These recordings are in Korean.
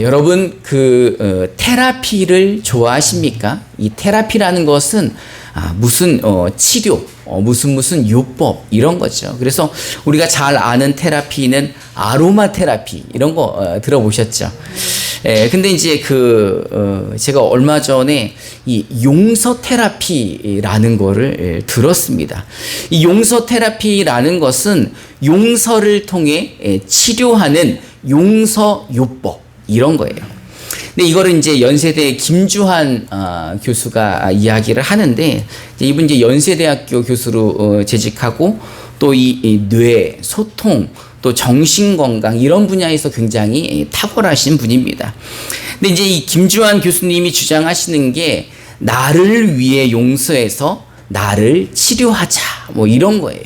여러분 테라피를 좋아하십니까? 이 테라피라는 것은 무슨 치료, 무슨 요법 이런 거죠. 그래서 우리가 잘 아는 테라피는 아로마 테라피 이런 거 들어보셨죠? 근데 이제 제가 얼마 전에 이 용서 테라피라는 거를 들었습니다. 이 용서 테라피라는 것은 용서를 통해 치료하는 용서 요법 이런 거예요. 근데 이거를 이제 연세대 김주한 교수가 이야기를 하는데, 이분 이제 연세대학교 교수로 재직하고 또 이 뇌, 소통, 또 정신건강 이런 분야에서 굉장히 탁월하신 분입니다. 근데 이제 이 김주한 교수님이 주장하시는 게 나를 위해 용서해서 나를 치료하자 뭐 이런 거예요.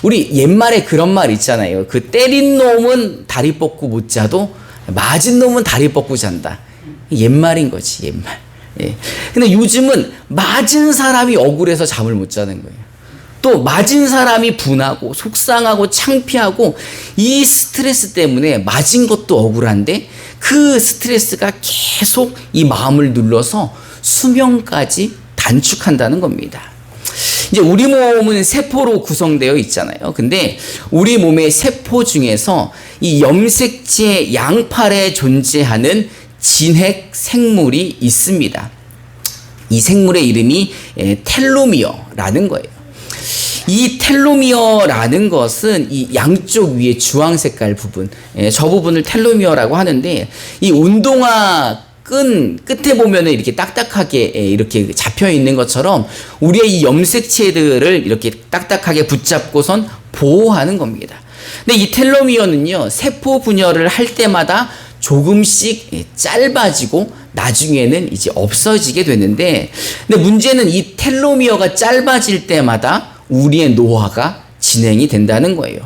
우리 옛말에 그런 말 있잖아요. 때린 놈은 다리 뻗고 못 자도 맞은 놈은 다리 뻗고 잔다. 옛말인 거지, 옛말. 예. 근데 요즘은 맞은 사람이 억울해서 잠을 못 자는 거예요. 또 맞은 사람이 분하고 속상하고 창피하고 이 스트레스 때문에 맞은 것도 억울한데 그 스트레스가 계속 이 마음을 눌러서 수명까지 단축한다는 겁니다. 이제 우리 몸은 세포로 구성되어 있잖아요. 근데 우리 몸의 세포 중에서 이 염색체 양팔에 존재하는 진핵 생물이 있습니다. 이 생물의 이름이 텔로미어라는 거예요. 이 텔로미어라는 것은 이 양쪽 위에 주황 색깔 부분, 저 부분을 텔로미어라고 하는데, 이 운동화 끈 끝에 보면은 이렇게 딱딱하게 이렇게 잡혀 있는 것처럼 우리의 이 염색체들을 이렇게 딱딱하게 붙잡고선 보호하는 겁니다. 근데 이 텔로미어는요, 세포 분열을 할 때마다 조금씩 짧아지고 나중에는 이제 없어지게 되는데, 근데 문제는 이 텔로미어가 짧아질 때마다 우리의 노화가 진행이 된다는 거예요.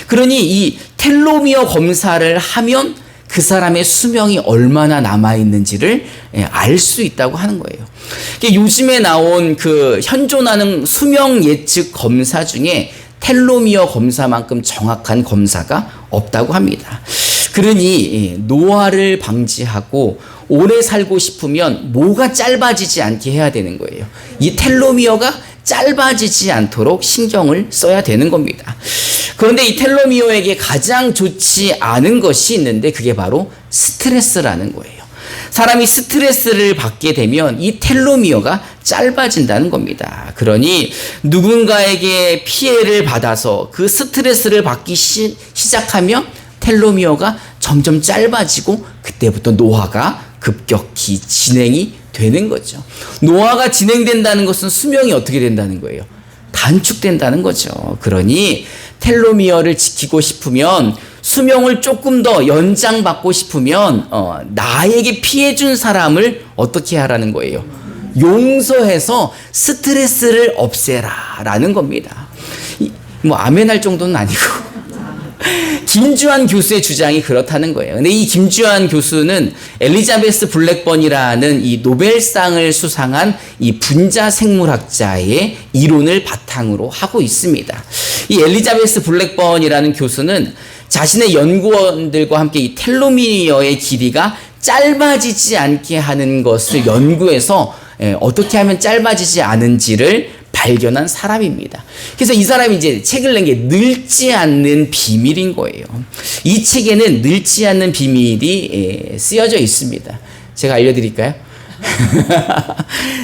그러니 이 텔로미어 검사를 하면 그 사람의 수명이 얼마나 남아있는지를 알 수 있다고 하는 거예요. 요즘에 나온 현존하는 수명 예측 검사 중에 텔로미어 검사만큼 정확한 검사가 없다고 합니다. 그러니 노화를 방지하고 오래 살고 싶으면 뭐가 짧아지지 않게 해야 되는 거예요. 이 텔로미어가 짧아지지 않도록 신경을 써야 되는 겁니다. 그런데 이 텔로미어에게 가장 좋지 않은 것이 있는데 그게 바로 스트레스라는 거예요. 사람이 스트레스를 받게 되면 이 텔로미어가 짧아진다는 겁니다. 그러니 누군가에게 피해를 받아서 그 스트레스를 받기 시작하면 텔로미어가 점점 짧아지고 그때부터 노화가 급격히 진행이 되는 거죠. 노화가 진행된다는 것은 수명이 어떻게 된다는 거예요? 단축된다는 거죠. 그러니 텔로미어를 지키고 싶으면, 수명을 조금 더 연장받고 싶으면 나에게 피해준 사람을 어떻게 하라는 거예요? 용서해서 스트레스를 없애라 라는 겁니다. 뭐 아멘할 정도는 아니고 김주한 교수의 주장이 그렇다는 거예요. 근데 이 김주한 교수는 엘리자베스 블랙번이라는 이 노벨상을 수상한 이 분자 생물학자의 이론을 바탕으로 하고 있습니다. 이 엘리자베스 블랙번이라는 교수는 자신의 연구원들과 함께 이 텔로미어의 길이가 짧아지지 않게 하는 것을 연구해서 어떻게 하면 짧아지지 않은지를 발견한 사람입니다. 그래서 이 사람이 이제 책을 낸 게 늙지 않는 비밀인 거예요. 이 책에는 늙지 않는 비밀이 쓰여져 있습니다. 제가 알려드릴까요?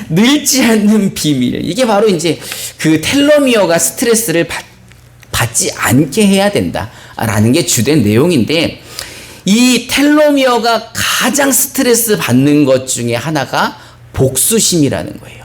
늙지 않는 비밀. 이게 바로 이제 텔로미어가 스트레스를 받지 않게 해야 된다라는 게 주된 내용인데, 이 텔로미어가 가장 스트레스 받는 것 중에 하나가 복수심이라는 거예요.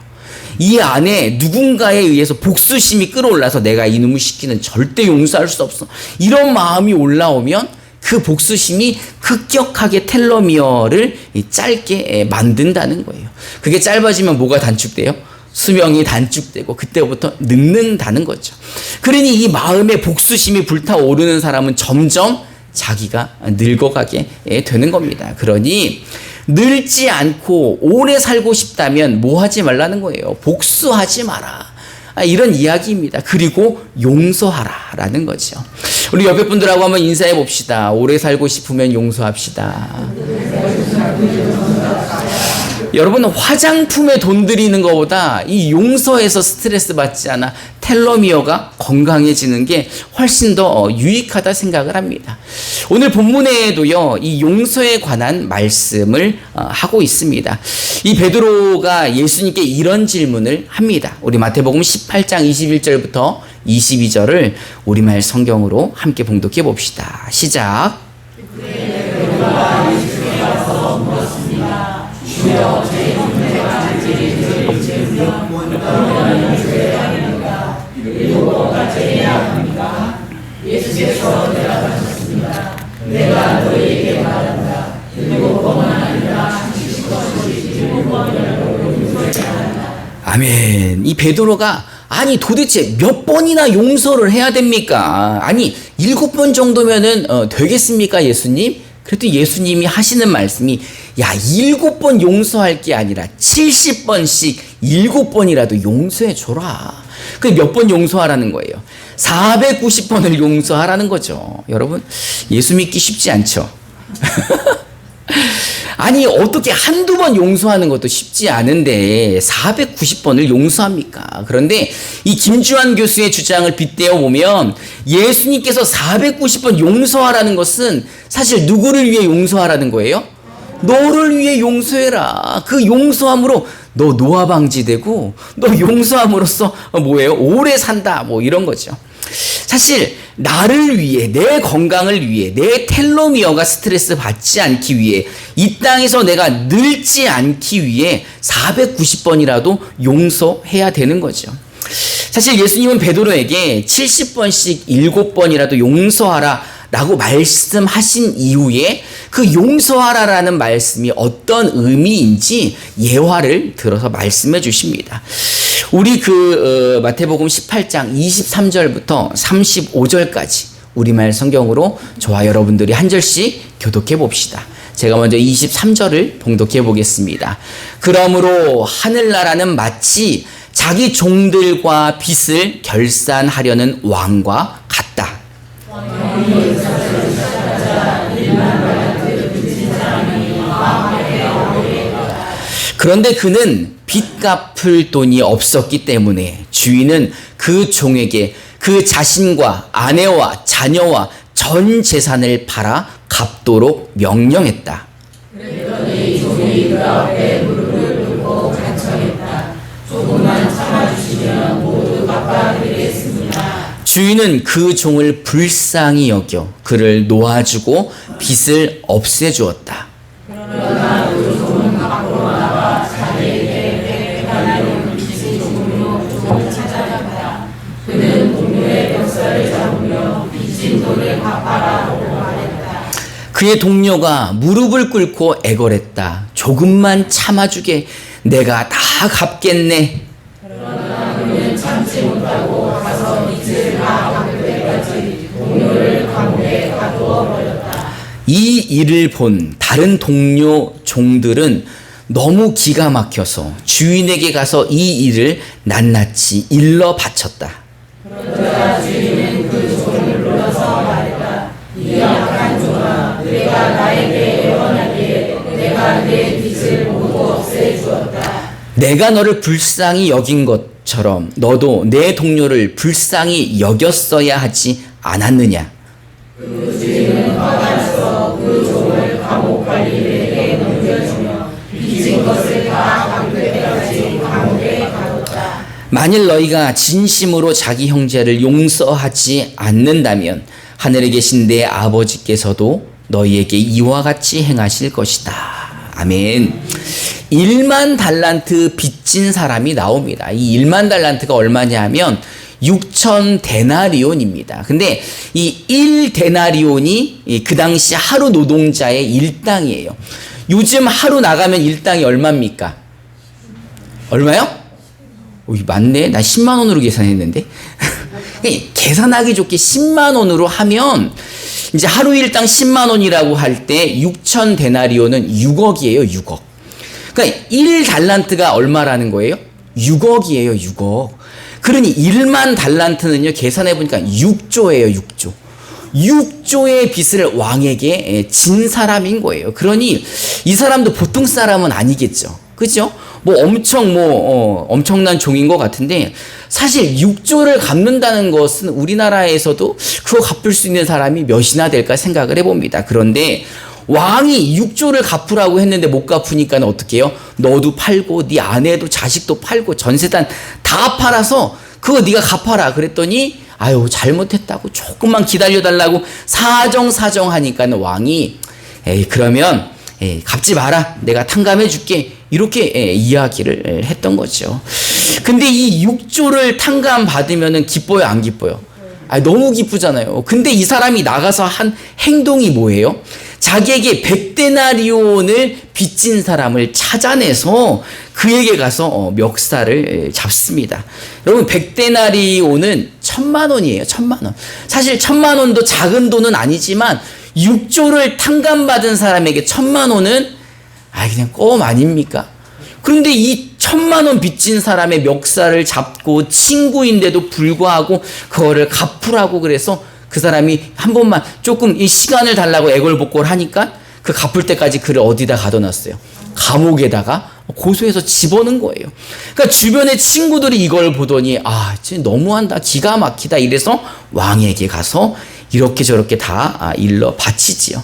이 안에 누군가에 의해서 복수심이 끌어올라서 내가 이놈의 시키는 절대 용서할 수 없어, 이런 마음이 올라오면 그 복수심이 급격하게 텔로미어를 짧게 만든다는 거예요. 그게 짧아지면 뭐가 단축돼요? 수명이 단축되고 그때부터 늙는다는 거죠. 그러니 이 마음에 복수심이 불타오르는 사람은 점점 자기가 늙어가게 되는 겁니다. 그러니 늙지 않고 오래 살고 싶다면 뭐 하지 말라는 거예요? 복수하지 마라. 이런 이야기입니다. 그리고 용서하라라는 거죠. 우리 옆에 분들하고 한번 인사해 봅시다. 오래 살고 싶으면 용서합시다. 여러분, 화장품에 돈 들이는 것보다 이 용서해서 스트레스 받지 않아 텔로미어가 건강해지는 게 훨씬 더 유익하다 생각을 합니다. 오늘 본문에도요, 이 용서에 관한 말씀을 하고 있습니다. 이 베드로가 예수님께 이런 질문을 합니다. 우리 마태복음 18장 21절부터 22절을 우리말 성경으로 함께 봉독해 봅시다. 시작. 예수께서 대답하셨습니다. 내가 너희에게 말한다. 7번은 아니라 70번이라고 용서해야. 아멘. 이 베드로가 아니 도대체 몇 번이나 용서를 해야 됩니까? 아니 7번 정도면은 되겠습니까, 예수님? 그래도 예수님이 하시는 말씀이, 야, 7번 용서할 게 아니라 70번씩 7번이라도 용서해 줘라. 그 몇 번 용서하라는 거예요? 490번을 용서하라는 거죠. 여러분, 예수 믿기 쉽지 않죠? 아니, 어떻게 한두 번 용서하는 것도 쉽지 않은데 490번을 용서합니까? 그런데 이 김주환 교수의 주장을 빗대어 보면 예수님께서 490번 용서하라는 것은 사실 누구를 위해 용서하라는 거예요? 너를 위해 용서해라. 그 용서함으로 너 노화 방지되고 너 용서함으로써 뭐예요? 오래 산다. 뭐 이런 거죠. 사실 나를 위해, 내 건강을 위해, 내 텔로미어가 스트레스 받지 않기 위해, 이 땅에서 내가 늙지 않기 위해 490번이라도 용서해야 되는 거죠. 사실 예수님은 베드로에게 70번씩 7번이라도 용서하라 라고 말씀하신 이후에 그 용서하라라는 말씀이 어떤 의미인지 예화를 들어서 말씀해 주십니다. 우리 마태복음 18장 23절부터 35절까지 우리말 성경으로 저와 여러분들이 한 절씩 교독해 봅시다. 제가 먼저 23절을 봉독해 보겠습니다. 그러므로 하늘나라는 마치 자기 종들과 빚을 결산하려는 왕과 같다. 그런데 그는 빚 갚을 돈이 없었기 때문에 주인은 그 종에게 그 자신과 아내와 자녀와 전 재산을 팔아 갚도록 명령했다. 그랬더니 종이 그 앞에 무릎을 꿇고 간청했다. 조금만 참아주시면 모두 갚아드리겠습니다. 주인은 그 종을 불쌍히 여겨 그를 놓아주고 빚을 없애주었다. 그러나 그 종은 밖으로 나가 자기에게 배달려온 빚의 종으로 종을 찾아갔다. 그는 동료의 멱살을 잡으며 빚진 돈을 갚아라고 말했다. 그의 동료가 무릎을 꿇고 애걸했다. 조금만 참아주게, 내가 다 갚겠네. 그러나 그는 참지 못하고 가서 빚을 다 갚을 때까지 동료를 감옥에 가두어 버렸다. 이 일을 본 다른 동료 종들은 너무 기가 막혀서 주인에게 가서 이 일을 낱낱이 일러 바쳤다. 그러자 주인은 그 종을 불러서 말했다. 이 악한 종아, 내가 나에게 예언하기에 내가 내 빚을 모두 없애주었다. 내가 너를 불쌍히 여긴 것처럼 너도 내 동료를 불쌍히 여겼어야 하지 않았느냐? 그 주인은 화가 나서 그 종을 감옥 관리에게 넘겨주며 빚진 것을 다 갚을 때까지 감옥에 가뒀다. 만일 너희가 진심으로 자기 형제를 용서하지 않는다면 하늘에 계신 내 아버지께서도 너희에게 이와 같이 행하실 것이다. 아멘. 1만 달란트 빚진 사람이 나옵니다. 이 1만 달란트가 얼마냐 하면 6천 데나리온입니다. 근데 이 1데나리온이 그 당시 하루 노동자의 일당이에요. 요즘 하루 나가면 일당이 얼마입니까? 얼마요? 맞네. 나 10만 원으로 계산했는데. 계산하기 좋게 10만 원으로 하면 이제 하루 일당 10만 원이라고 할 때 6천 데나리온은 6억이에요. 6억. 그러니까 1달란트가 얼마라는 거예요? 6억이에요. 6억. 그러니 1만 달란트는요, 계산해 보니까 6조예요. 6조. 6조의 빚을 왕에게 진 사람인 거예요. 그러니 이 사람도 보통 사람은 아니겠죠. 그죠? 엄청난 종인 것 같은데, 사실 6조를 갚는다는 것은 우리나라에서도 그거 갚을 수 있는 사람이 몇이나 될까 생각을 해봅니다. 그런데 왕이 6조를 갚으라고 했는데 못 갚으니까 어떻게 해요? 너도 팔고 네 아내도 자식도 팔고 전세단 다 팔아서 그거 네가 갚아라 그랬더니, 아유 잘못했다고 조금만 기다려달라고 사정하니까 왕이 그러면 갚지 마라, 내가 탕감해 줄게, 이렇게 이야기를 했던 거죠. 근데 이 6조를 탕감 받으면 기뻐요, 안 기뻐요? 너무 기쁘잖아요. 근데 이 사람이 나가서 한 행동이 뭐예요? 자기에게 100데나리온을 빚진 사람을 찾아내서 그에게 가서 멱살을 잡습니다. 여러분, 100데나리온은 1000만 원이에요. 1000만 원. 사실 1000만 원도 작은 돈은 아니지만 6조를 탕감받은 사람에게 1000만 원은 그냥 껌 아닙니까? 그런데 이 1000만 원 빚진 사람의 멱살을 잡고 친구인데도 불구하고 그거를 갚으라고 그래서 그 사람이 한 번만 조금 이 시간을 달라고 애걸복걸 하니까 그 갚을 때까지 그를 어디다 가둬놨어요? 감옥에다가 고소해서 집어넣은 거예요. 그러니까 주변의 친구들이 이걸 보더니 진짜 너무한다, 기가 막히다, 이래서 왕에게 가서 이렇게 저렇게 다 일러 바치지요.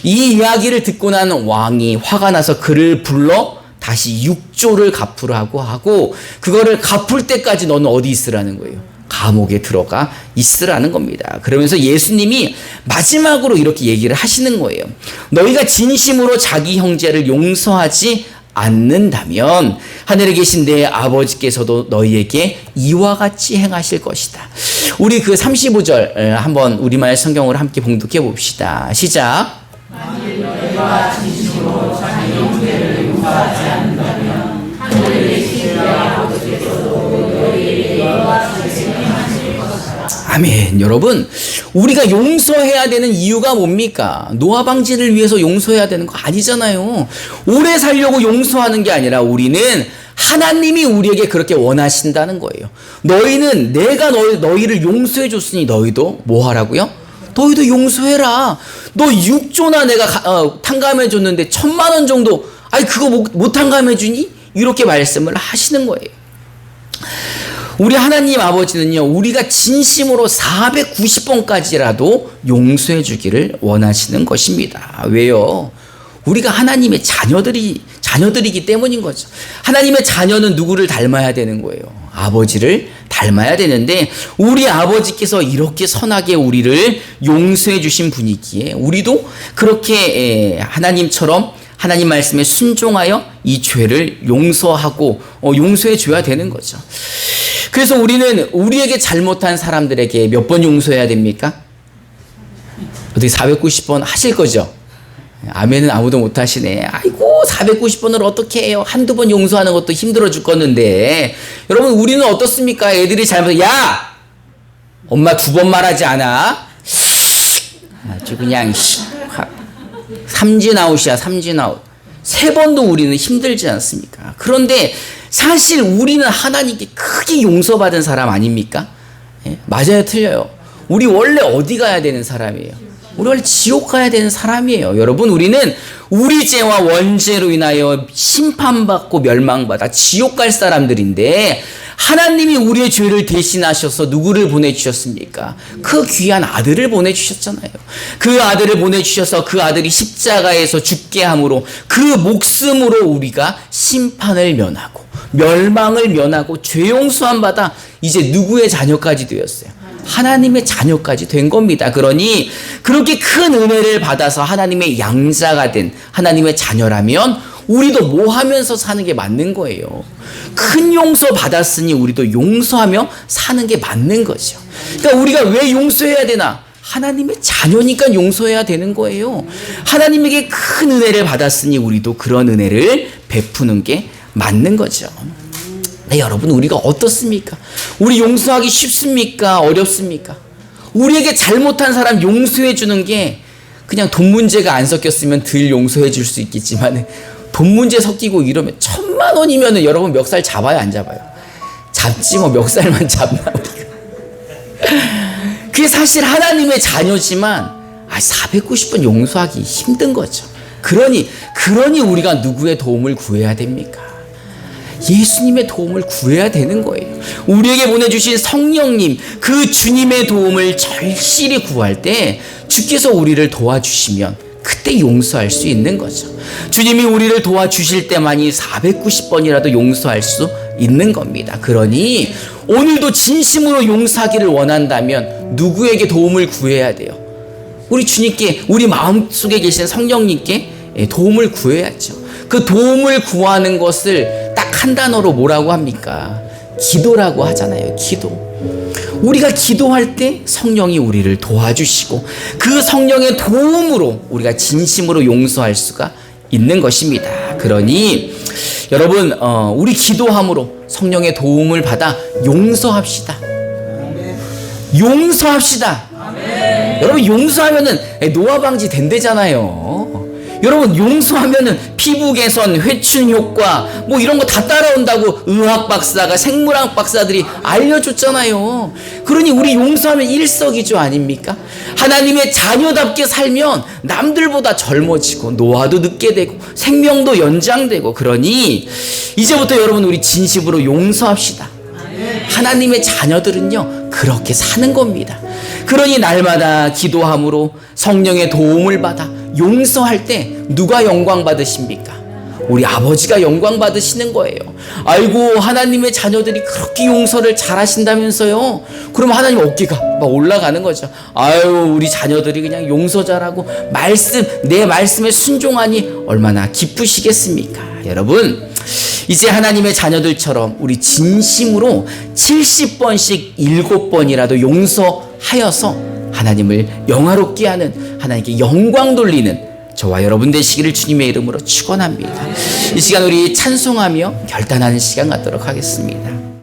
이 이야기를 듣고 난 왕이 화가 나서 그를 불러 다시 6조를 갚으라고 하고, 그거를 갚을 때까지 너는 어디 있으라는 거예요? 감옥에 들어가 있으라는 겁니다. 그러면서 예수님이 마지막으로 이렇게 얘기를 하시는 거예요. 너희가 진심으로 자기 형제를 용서하지 않는다면 하늘에 계신 내 아버지께서도 너희에게 이와 같이 행하실 것이다. 우리 그 35절 한번 우리말 성경으로 함께 봉독해 봅시다. 시작. 만일 너희가 진심으로 자기 형제를 용서하지 않는다면 하늘에 계신 내 아버지께서도 너희에게 이와 같이 행하실 것이다. 아멘. 여러분, 우리가 용서해야 되는 이유가 뭡니까? 노화 방지를 위해서 용서해야 되는 거 아니잖아요. 오래 살려고 용서하는 게 아니라 우리는 하나님이 우리에게 그렇게 원하신다는 거예요. 너희는 내가 너희를 용서해 줬으니 너희도 뭐 하라고요? 너희도 용서해라. 너 6조나 내가 탕감해 줬는데 1000만 원 정도 그거 못 탕감해 주니? 이렇게 말씀을 하시는 거예요. 우리 하나님 아버지는요, 우리가 진심으로 490번까지라도 용서해 주기를 원하시는 것입니다. 왜요? 우리가 하나님의 자녀들이기 때문인 거죠. 하나님의 자녀는 누구를 닮아야 되는 거예요? 아버지를 닮아야 되는데, 우리 아버지께서 이렇게 선하게 우리를 용서해 주신 분이기에 우리도 그렇게 하나님처럼 하나님 말씀에 순종하여 이 죄를 용서하고 용서해 줘야 되는 거죠. 그래서 우리는 우리에게 잘못한 사람들에게 몇 번 용서해야 됩니까? 어떻게 490번 하실 거죠? 아멘은 아무도 못 하시네. 490번을 어떻게 해요? 한두 번 용서하는 것도 힘들어 죽겠는데. 여러분, 우리는 어떻습니까? 애들이 잘못해. 야! 엄마 2번 말하지 않아? 아주 그냥 삼진아웃이야, 삼진아웃. 3번도 우리는 힘들지 않습니까? 그런데 사실 우리는 하나님께 크게 용서받은 사람 아닙니까? 맞아요, 틀려요? 우리 원래 어디 가야 되는 사람이에요? 우리 원래 지옥 가야 되는 사람이에요. 여러분, 우리는 우리 죄와 원죄로 인하여 심판받고 멸망받아 지옥 갈 사람들인데, 하나님이 우리의 죄를 대신하셔서 누구를 보내주셨습니까? 그 귀한 아들을 보내주셨잖아요. 그 아들을 보내주셔서 그 아들이 십자가에서 죽게 함으로 그 목숨으로 우리가 심판을 면하고 멸망을 면하고 죄 용서함 받아 이제 누구의 자녀까지 되었어요? 하나님의 자녀까지 된 겁니다. 그러니 그렇게 큰 은혜를 받아서 하나님의 양자가 된 하나님의 자녀라면 우리도 뭐 하면서 사는 게 맞는 거예요. 큰 용서 받았으니 우리도 용서하며 사는 게 맞는 거죠. 그러니까 우리가 왜 용서해야 되나? 하나님의 자녀니까 용서해야 되는 거예요. 하나님에게 큰 은혜를 받았으니 우리도 그런 은혜를 베푸는 게 맞는 거죠. 네, 여러분, 우리가 어떻습니까? 우리 용서하기 쉽습니까? 어렵습니까? 우리에게 잘못한 사람 용서해 주는 게 그냥 돈 문제가 안 섞였으면 덜 용서해 줄 수 있겠지만, 돈 문제 섞이고 이러면 1000만 원이면은 여러분 멱살 잡아요, 안 잡아요? 잡지 뭐, 멱살만 잡나 우리가. 그게 사실 하나님의 자녀지만 490번 용서하기 힘든 거죠. 그러니 우리가 누구의 도움을 구해야 됩니까? 예수님의 도움을 구해야 되는 거예요. 우리에게 보내주신 성령님, 그 주님의 도움을 절실히 구할 때 주께서 우리를 도와주시면 그때 용서할 수 있는 거죠. 주님이 우리를 도와주실 때만이 490번이라도 용서할 수 있는 겁니다. 그러니 오늘도 진심으로 용서하기를 원한다면 누구에게 도움을 구해야 돼요? 우리 주님께, 우리 마음속에 계신 성령님께 도움을 구해야죠. 그 도움을 구하는 것을 딱 한 단어로 뭐라고 합니까? 기도라고 하잖아요. 기도. 우리가 기도할 때 성령이 우리를 도와주시고 그 성령의 도움으로 우리가 진심으로 용서할 수가 있는 것입니다. 그러니 여러분, 우리 기도함으로 성령의 도움을 받아 용서합시다. 용서합시다. 여러분, 용서하면은 노화 방지 된대잖아요. 여러분, 용서하면은 피부 개선, 회춘 효과 뭐 이런 거 다 따라온다고 의학 박사가, 생물학 박사들이 알려줬잖아요. 그러니 우리 용서하면 일석이조 아닙니까? 하나님의 자녀답게 살면 남들보다 젊어지고 노화도 늦게 되고 생명도 연장되고, 그러니 이제부터 여러분 우리 진심으로 용서합시다. 하나님의 자녀들은요 그렇게 사는 겁니다. 그러니 날마다 기도함으로 성령의 도움을 받아 용서할 때 누가 영광 받으십니까? 우리 아버지가 영광 받으시는 거예요. 아이고, 하나님의 자녀들이 그렇게 용서를 잘하신다면서요? 그럼 하나님 어깨가 막 올라가는 거죠. 아유, 우리 자녀들이 그냥 용서 잘하고 내 말씀에 순종하니 얼마나 기쁘시겠습니까? 여러분, 이제 하나님의 자녀들처럼 우리 진심으로 70번씩 7번이라도 용서하여서 하나님을 영화롭게 하는, 하나님께 영광 돌리는 저와 여러분 되시기를 주님의 이름으로 축원합니다. 이 시간 우리 찬송하며 결단하는 시간 갖도록 하겠습니다.